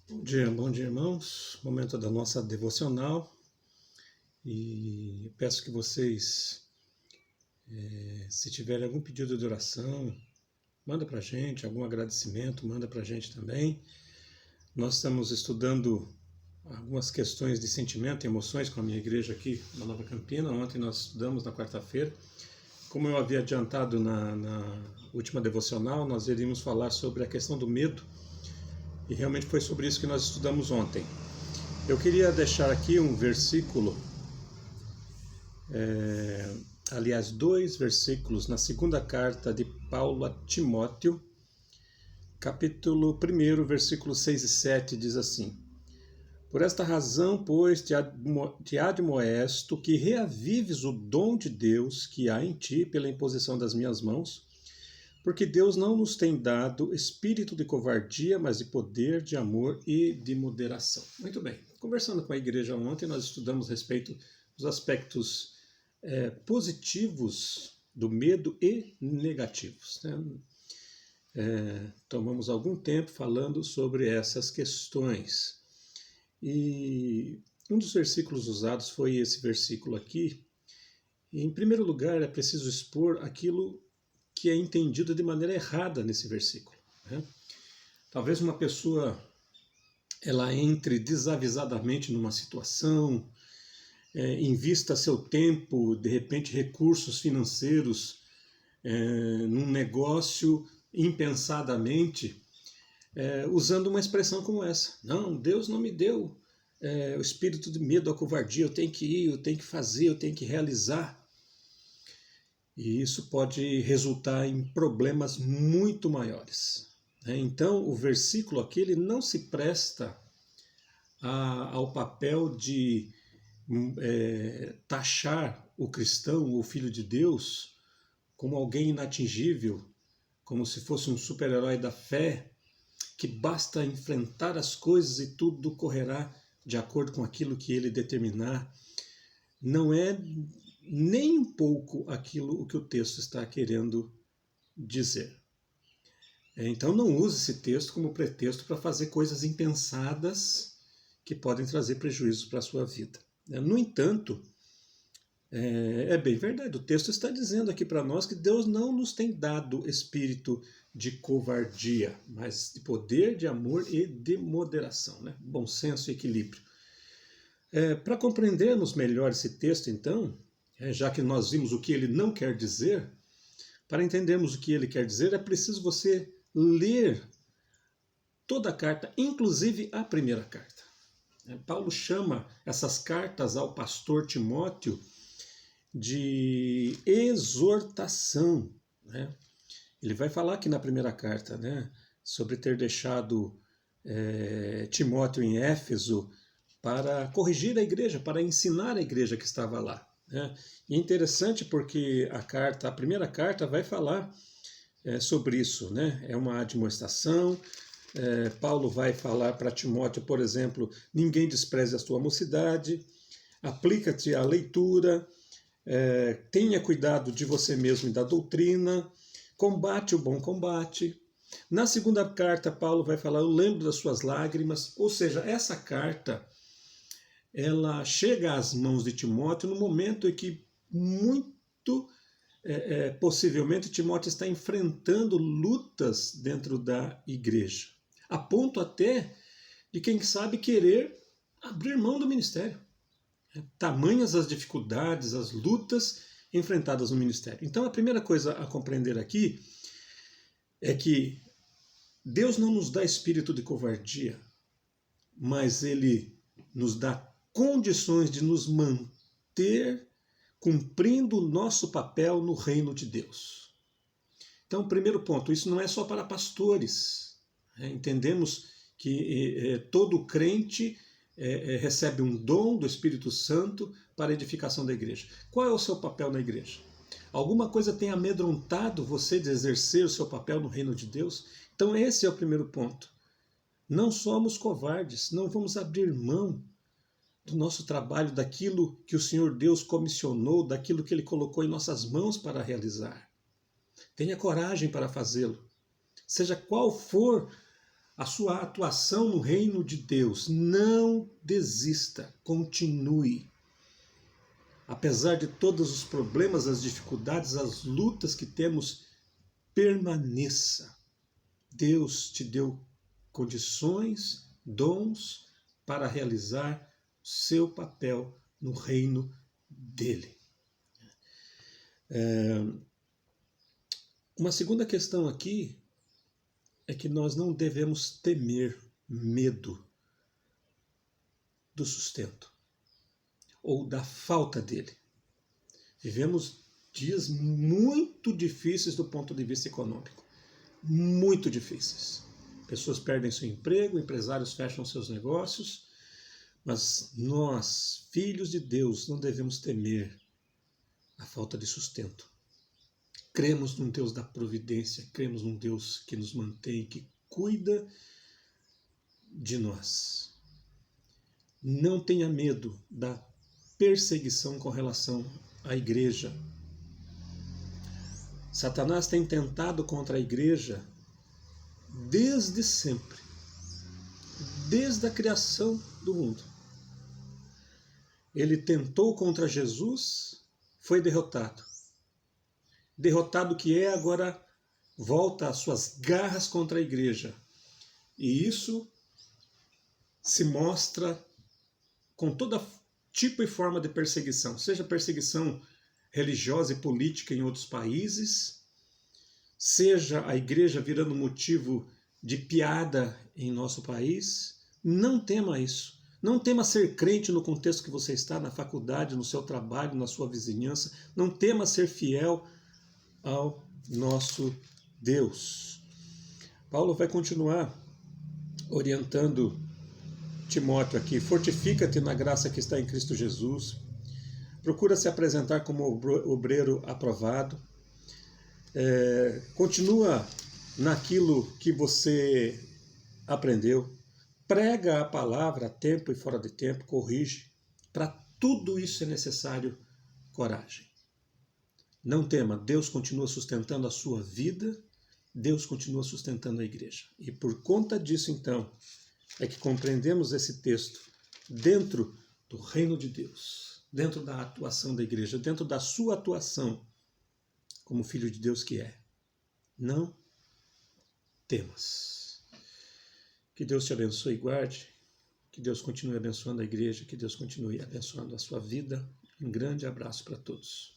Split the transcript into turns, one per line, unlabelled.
Bom dia, irmãos. Momento da nossa devocional e peço que vocês, se tiverem algum pedido de oração, manda para a gente, algum agradecimento, manda para a gente também. Nós estamos estudando algumas questões de sentimento e emoções com a minha igreja aqui na Nova Campina. Ontem nós estudamos na quarta-feira. Como eu havia adiantado na última devocional, nós iríamos falar sobre a questão do medo e realmente foi sobre isso que nós estudamos ontem. Eu queria deixar aqui um versículo, aliás, dois versículos na segunda carta de Paulo a Timóteo, capítulo 1, versículos 6 e 7, diz assim: Por esta razão, pois, te admoesto que reavives o dom de Deus que há em ti pela imposição das minhas mãos, porque Deus não nos tem dado espírito de covardia, mas de poder, de amor e de moderação. Muito bem, conversando com a igreja ontem, nós estudamos a respeito dos aspectos positivos do medo e negativos, né? Tomamos algum tempo falando sobre essas questões. E um dos versículos usados foi esse versículo aqui. E, em primeiro lugar, é preciso expor aquilo que é entendido de maneira errada nesse versículo, né? Talvez uma pessoa ela entre desavisadamente numa situação, invista seu tempo, de repente recursos financeiros, num negócio impensadamente, usando uma expressão como essa: não, Deus não me deu o espírito de medo, a covardia, eu tenho que ir, eu tenho que fazer, eu tenho que realizar. E isso pode resultar em problemas muito maiores, né? Então, o versículo aqui ele não se presta ao papel de taxar o cristão, o filho de Deus, como alguém inatingível, como se fosse um super-herói da fé, que basta enfrentar as coisas e tudo correrá de acordo com aquilo que ele determinar. Não é nem um pouco aquilo o que o texto está querendo dizer. Então não use esse texto como pretexto para fazer coisas impensadas que podem trazer prejuízo para a sua vida. No entanto, é bem verdade, o texto está dizendo aqui para nós que Deus não nos tem dado espírito de covardia, mas de poder, de amor e de moderação, né? Bom senso e equilíbrio. Para compreendermos melhor esse texto, então, já que nós vimos o que ele não quer dizer, para entendermos o que ele quer dizer, é preciso você ler toda a carta, inclusive a primeira carta. Paulo chama essas cartas ao pastor Timóteo de exortação, né? Ele vai falar aqui na primeira carta, né, sobre ter deixado Timóteo em Éfeso para corrigir a igreja, para ensinar a igreja que estava lá, né? E é interessante porque a primeira carta vai falar sobre isso, né? É uma admoestação. Paulo vai falar para Timóteo, por exemplo: ninguém despreze a tua mocidade, aplica-te à leitura, tenha cuidado de você mesmo e da doutrina, combate o bom combate. Na segunda carta, Paulo vai falar: eu lembro das suas lágrimas. Ou seja, essa carta ela chega às mãos de Timóteo no momento em que muito possivelmente Timóteo está enfrentando lutas dentro da igreja, a ponto até de, quem sabe, querer abrir mão do ministério. Tamanhas as dificuldades, as lutas enfrentadas no ministério. Então, a primeira coisa a compreender aqui é que Deus não nos dá espírito de covardia, mas Ele nos dá condições de nos manter cumprindo o nosso papel no reino de Deus. Então, primeiro ponto, isso não é só para pastores. Entendemos que todo crente recebe um dom do Espírito Santo para a edificação da igreja. Qual é o seu papel na igreja? Alguma coisa tem amedrontado você de exercer o seu papel no reino de Deus? Então esse é o primeiro ponto. Não somos covardes, não vamos abrir mão do nosso trabalho, daquilo que o Senhor Deus comissionou, daquilo que Ele colocou em nossas mãos para realizar. Tenha coragem para fazê-lo. Seja qual for a sua atuação no reino de Deus. Não desista, continue. Apesar de todos os problemas, as dificuldades, as lutas que temos, permaneça. Deus te deu condições, dons para realizar seu papel no reino dele. Uma segunda questão aqui é que nós não devemos temer medo do sustento ou da falta dele. Vivemos dias muito difíceis do ponto de vista econômico. Muito difíceis. Pessoas perdem seu emprego, empresários fecham seus negócios, mas nós, filhos de Deus, não devemos temer a falta de sustento. Cremos num Deus da providência, cremos num Deus que nos mantém, que cuida de nós. Não tenha medo da perseguição com relação à igreja. Satanás tem tentado contra a igreja desde sempre, desde a criação do mundo. Ele tentou contra Jesus, foi derrotado. Derrotado que é, agora volta às suas garras contra a igreja. E isso se mostra com todo tipo e forma de perseguição, seja perseguição religiosa e política em outros países, seja a igreja virando motivo de piada em nosso país. Não tema isso. Não tema ser crente no contexto que você está, na faculdade, no seu trabalho, na sua vizinhança. Não tema ser fiel ao nosso Deus. Paulo vai continuar orientando Timóteo aqui. Fortifica-te na graça que está em Cristo Jesus. Procura se apresentar como obreiro aprovado. Continua naquilo que você aprendeu. Prega a palavra a tempo e fora de tempo. Corrige. Para tudo isso é necessário coragem. Não tema, Deus continua sustentando a sua vida, Deus continua sustentando a igreja. E por conta disso, então, é que compreendemos esse texto dentro do reino de Deus, dentro da atuação da igreja, dentro da sua atuação como filho de Deus que é. Não temas. Que Deus te abençoe e guarde, que Deus continue abençoando a igreja, que Deus continue abençoando a sua vida. Um grande abraço para todos.